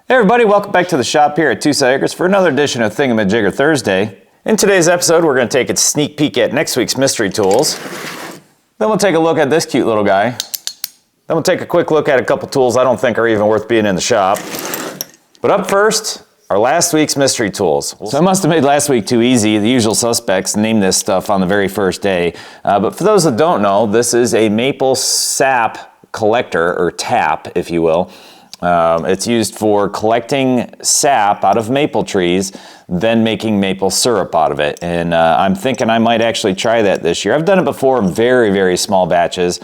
Hey everybody, welcome back to the shop here at Tusa Acres for another edition of Thingamajigger Thursday. In today's episode, we're going to take a sneak peek at next week's mystery tools. Then we'll take a look at this cute little guy. Then we'll take a quick look at a couple tools I don't think are even worth being in the shop. But up first, our last week's mystery tools. So I must have made last week too easy. The usual suspects named this stuff on the very first day. But for those that don't know, this is a maple sap collector, or tap, if you will. It's used for collecting sap out of maple trees, then making maple syrup out of it. And I'm thinking I might actually try that this year. I've done it before in very, very small batches.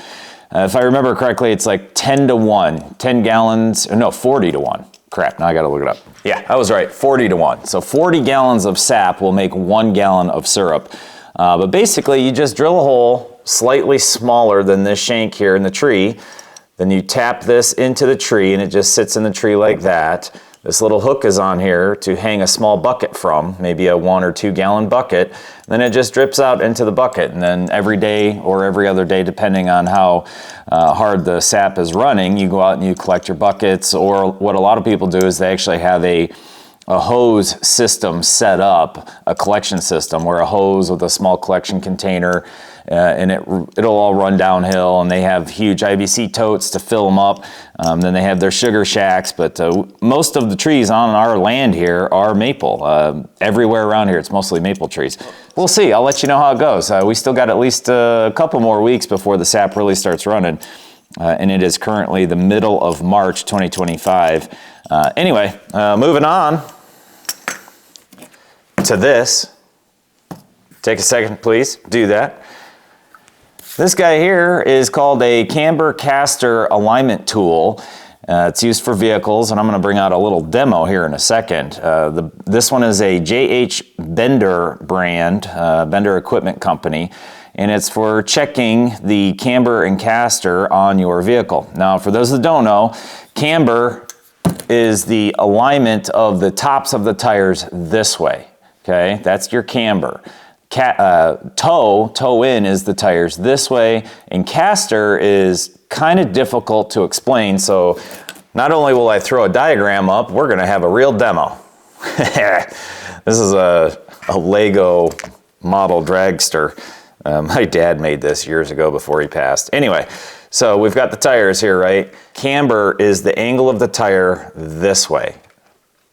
If I remember correctly, it's like 10 to 1, 10 gallons, no, 40 to 1. Crap, now I gotta look it up. Yeah, I was right, 40 to 1. So 40 gallons of sap will make 1 gallon of syrup. But basically, you just drill a hole slightly smaller than this shank here in the tree. Then you tap this into the tree and it just sits in the tree like that. This little hook is on here to hang a small bucket from, maybe a 1 or 2 gallon bucket. Then it just drips out into the bucket, and then every day or every other day, depending on how hard the sap is running, you go out and you collect your buckets. Or what a lot of people do is they actually have a hose system set up, a collection system where a hose with a small collection container, and it'll all run downhill, and they have huge IBC totes to fill them up. Then they have their sugar shacks, but most of the trees on our land here are maple. Everywhere around here, it's mostly maple trees. We'll see. I'll let you know how it goes. We still got at least a couple more weeks before the sap really starts running, and it is currently the middle of March 2025. Anyway, moving on to this. Take a second, please. Do that. This guy here is called a camber caster alignment tool. It's used for vehicles, and I'm going to bring out a little demo here in a second. This one is a JH Bender brand, Bender Equipment Company, and it's for checking the camber and caster on your vehicle. Now, for those that don't know, camber is the alignment of the tops of the tires this way. Okay, that's your camber. Toe in is the tires this way, and caster is kind of difficult to explain, so not only will I throw a diagram up, we're going to have a real demo. This is a Lego model dragster. My dad made this years ago before he passed. Anyway, so we've got the tires here, right? Camber is the angle of the tire this way,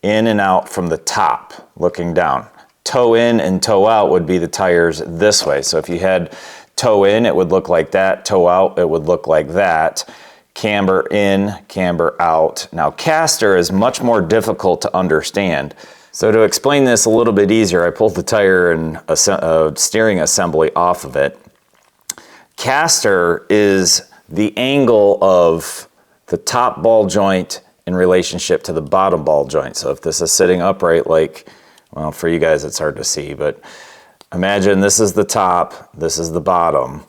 in and out from the top, looking down. Toe in and toe out would be the tires this way. So if you had toe in, it would look like that. Toe out, it would look like that. Camber in, camber out. Now, caster is much more difficult to understand. So to explain this a little bit easier, I pulled the tire and steering assembly off of it. Caster is the angle of the top ball joint in relationship to the bottom ball joint. So if this is sitting upright, like, well, for you guys it's hard to see, but imagine this is the top, this is the bottom.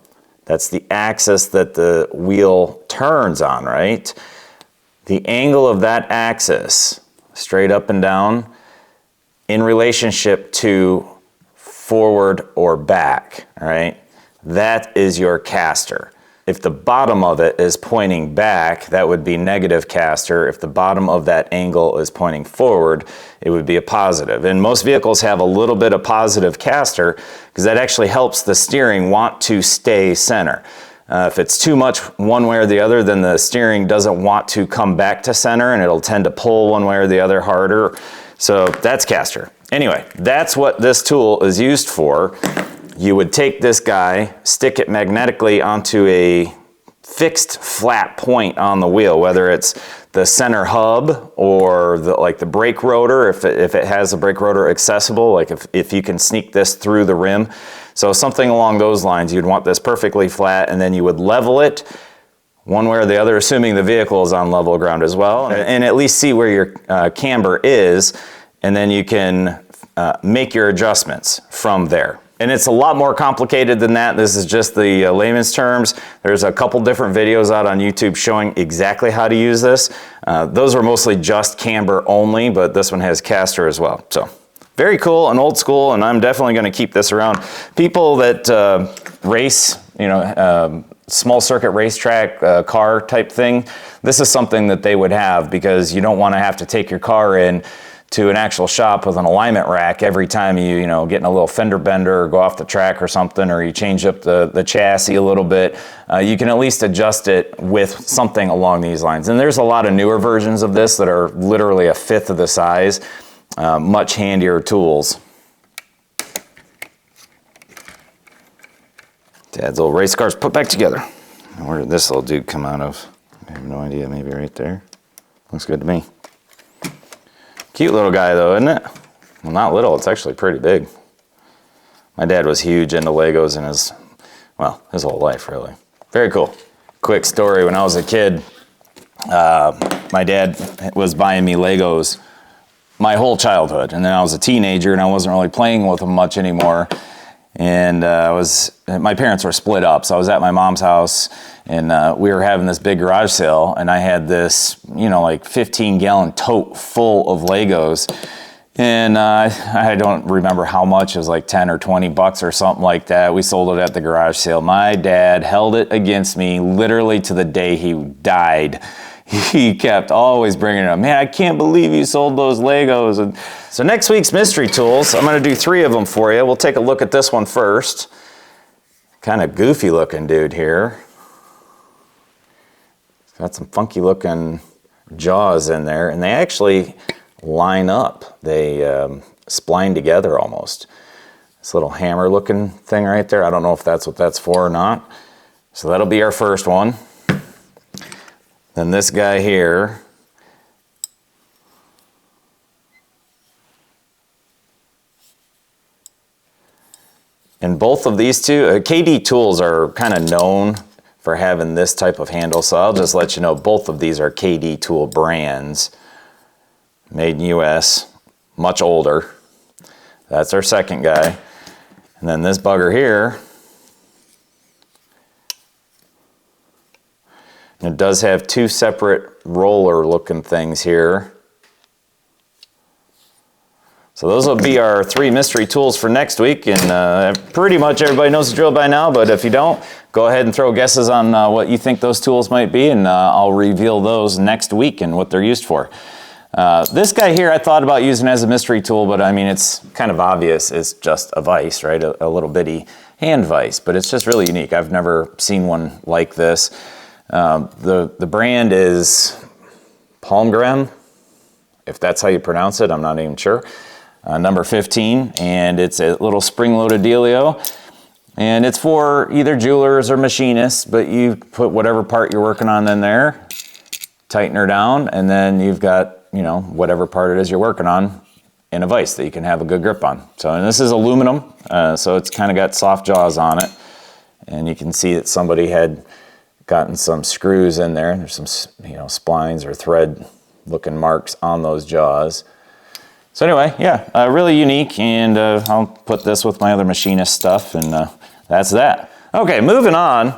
That's the axis that the wheel turns on, right? The angle of that axis, straight up and down, in relationship to forward or back, all right? That is your caster. If the bottom of it is pointing back, that would be negative caster. If the bottom of that angle is pointing forward, it would be a positive. And most vehicles have a little bit of positive caster because that actually helps the steering want to stay center. If it's too much one way or the other, then the steering doesn't want to come back to center and it'll tend to pull one way or the other harder. So that's caster. Anyway, that's what this tool is used for. You would take this guy, stick it magnetically onto a fixed flat point on the wheel, whether it's the center hub or the brake rotor, if it has a brake rotor accessible, like if you can sneak this through the rim. So something along those lines, you'd want this perfectly flat, and then you would level it one way or the other, assuming the vehicle is on level ground as well, and at least see where your camber is, and then you can make your adjustments from there. And it's a lot more complicated than that. This is just the layman's terms. There's a couple different videos out on YouTube showing exactly how to use this. Those are mostly just camber only, but this one has caster as well. So very cool and old school, and I'm definitely going to keep this around. People that race, small circuit racetrack car type thing, this is something that they would have, because you don't want to have to take your car in to an actual shop with an alignment rack every time you get in a little fender bender or go off the track or something, or you change up the chassis a little bit. You can at least adjust it with something along these lines. And there's a lot of newer versions of this that are literally a fifth of the size, much handier tools. Dad's old race cars put back together. Where did this little dude come out of? I have no idea, maybe right there. Looks good to me. Cute little guy though, isn't it? Well, not little, it's actually pretty big. My dad was huge into Legos in his whole life, really. Very cool. Quick story, when I was a kid, my dad was buying me Legos my whole childhood. And then I was a teenager and I wasn't really playing with them much anymore. And my parents were split up, so I was at my mom's house, and we were having this big garage sale, and I had this, like 15-gallon tote full of Legos, and I don't remember how much. It was like 10 or 20 bucks or something like that. We sold it at the garage sale. My dad held it against me literally to the day he died. He kept always bringing it up. Man, I can't believe you sold those Legos. And so next week's mystery tools, I'm going to do 3 of them for you. We'll take a look at this one first. Kind of goofy looking dude here. It's got some funky looking jaws in there, and they actually line up. They spline together almost. This little hammer looking thing right there, I don't know if that's what that's for or not. So that'll be our first one. Then this guy here, and both of these two, KD Tools are kind of known for having this type of handle, so I'll just let you know both of these are KD Tool brands, made in US, much older. That's our second guy. And then this bugger here, it does have 2 separate roller looking things here. So those will be our 3 mystery tools for next week, and pretty much everybody knows the drill by now, but if you don't, go ahead and throw guesses on what you think those tools might be, and I'll reveal those next week and what they're used for. This guy here I thought about using as a mystery tool, but I mean it's kind of obvious. It's just a vise, right? A little bitty hand vise, but it's just really unique. I've never seen one like this. The brand is Palmgren, if that's how you pronounce it, I'm not even sure. Number 15, and it's a little spring-loaded dealio. And it's for either jewelers or machinists, but you put whatever part you're working on in there, tighten her down, and then you've got, whatever part it is you're working on in a vise that you can have a good grip on. So, and this is aluminum, so it's kind of got soft jaws on it. And you can see that somebody had gotten some screws in there. There's some, splines or thread looking marks on those jaws. So anyway, yeah, really unique, and I'll put this with my other machinist stuff, and that's that. Okay, moving on.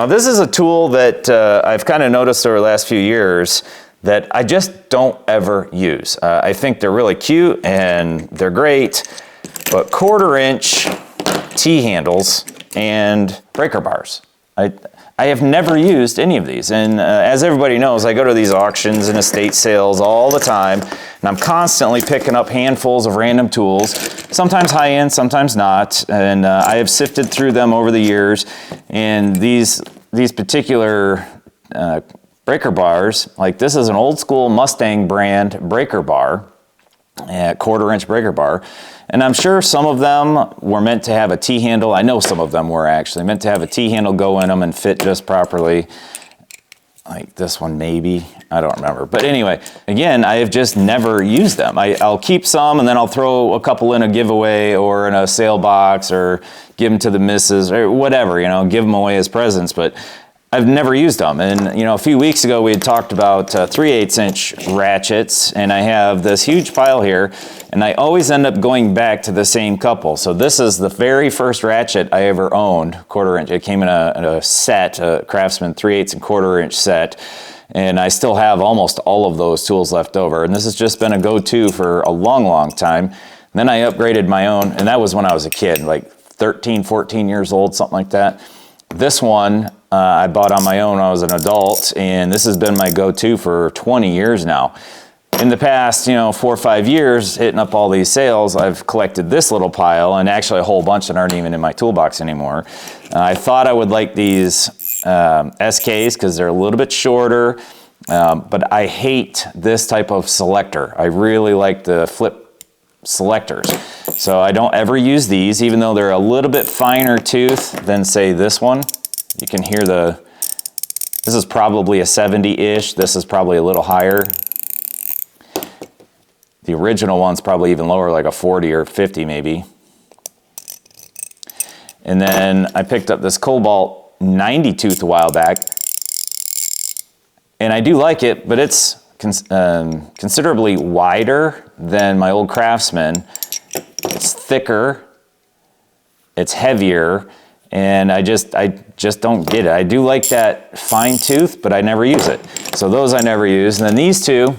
This is a tool that I've kind of noticed over the last few years that I just don't ever use. I think they're really cute and they're great, but 1/4 inch T-handles and breaker bars. I have never used any of these, and as everybody knows, I go to these auctions and estate sales all the time, and I'm constantly picking up handfuls of random tools, sometimes high-end, sometimes not, and I have sifted through them over the years, and these particular breaker bars, like this is an old school Mustang brand breaker bar, a 1/4 inch breaker bar. And I'm sure some of them were meant to have a T-handle. I know some of them were actually meant to have a T-handle go in them and fit just properly. Like this one maybe, I don't remember. But anyway, again, I have just never used them. I'll keep some and then I'll throw a couple in a giveaway or in a sale box or give them to the missus or whatever, give them away as presents. But I've never used them. And, a few weeks ago we had talked about 3/8 inch ratchets, and I have this huge pile here, and I always end up going back to the same couple. So this is the very first ratchet I ever owned, 1/4 inch. It came in a set, a Craftsman 3/8 and 1/4 inch set, and I still have almost all of those tools left over. And this has just been a go-to for a long, long time. And then I upgraded my own, and that was when I was a kid, like 13, 14 years old, something like that. This one I bought on my own when I was an adult, and this has been my go-to for 20 years now. In the past, 4 or 5 years, hitting up all these sales, I've collected this little pile, and actually a whole bunch that aren't even in my toolbox anymore. I thought I would like these SKs because they're a little bit shorter, but I hate this type of selector. I really like the flip selectors. So I don't ever use these, even though they're a little bit finer tooth than, say, this one. You can hear this is probably a 70-ish. This is probably a little higher. The original one's probably even lower, like a 40 or 50 maybe. And then I picked up this Cobalt 90 tooth a while back. And I do like it, but it's considerably wider than my old Craftsman. It's thicker, it's heavier, and I just don't get it. I do like that fine tooth, but I never use it. So those I never use. And then these two,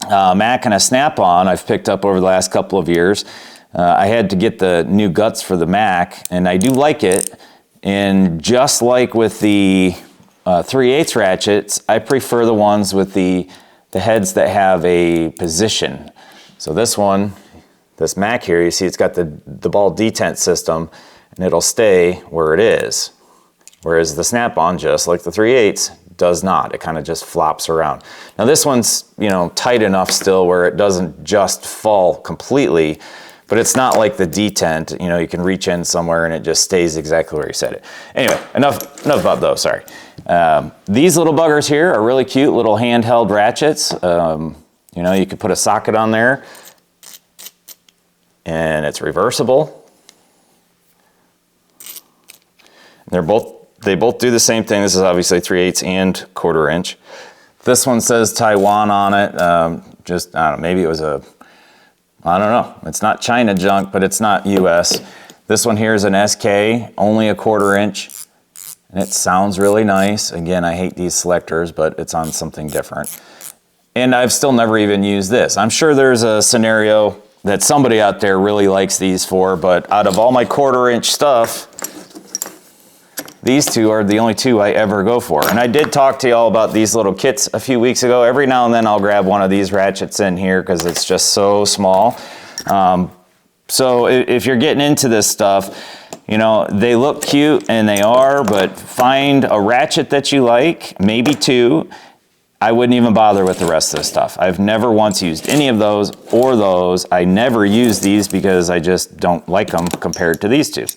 Mac and a Snap-on, I've picked up over the last couple of years. I had to get the new guts for the Mac, and I do like it. And just like with the 3/8 ratchets, I prefer the ones with the heads that have a position. So this one, this Mac here, you see it's got the ball detent system, and it'll stay where it is. Whereas the Snap-on, just like the 3/8, does not. It kind of just flops around. Now this one's, tight enough still where it doesn't just fall completely, but it's not like the detent, you can reach in somewhere and it just stays exactly where you set it. Anyway, enough about those, sorry. These little buggers here are really cute, little handheld ratchets. You could put a socket on there and it's reversible. They both do the same thing. This is obviously 3/8 and 1/4 inch. This one says Taiwan on it. I don't know, maybe it was I don't know. It's not China junk, but it's not US. This one here is an SK, only a 1/4 inch. And it sounds really nice. Again, I hate these selectors, but it's on something different. And I've still never even used this. I'm sure there's a scenario that somebody out there really likes these for, but out of all my 1/4 inch stuff, these two are the only two I ever go for. And I did talk to y'all about these little kits a few weeks ago. Every now and then I'll grab one of these ratchets in here because it's just so small. So if you're getting into this stuff, they look cute and they are, but find a ratchet that you like, maybe two. I wouldn't even bother with the rest of the stuff. I've never once used any of those or those. I never use these because I just don't like them compared to these two.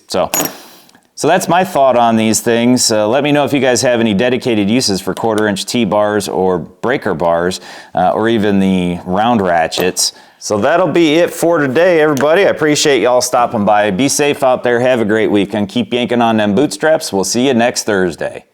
So that's my thought on these things. Let me know if you guys have any dedicated uses for 1/4 inch T-bars or breaker bars, or even the round ratchets. So that'll be it for today, everybody. I appreciate y'all stopping by. Be safe out there. Have a great weekend. Keep yanking on them bootstraps. We'll see you next Thursday.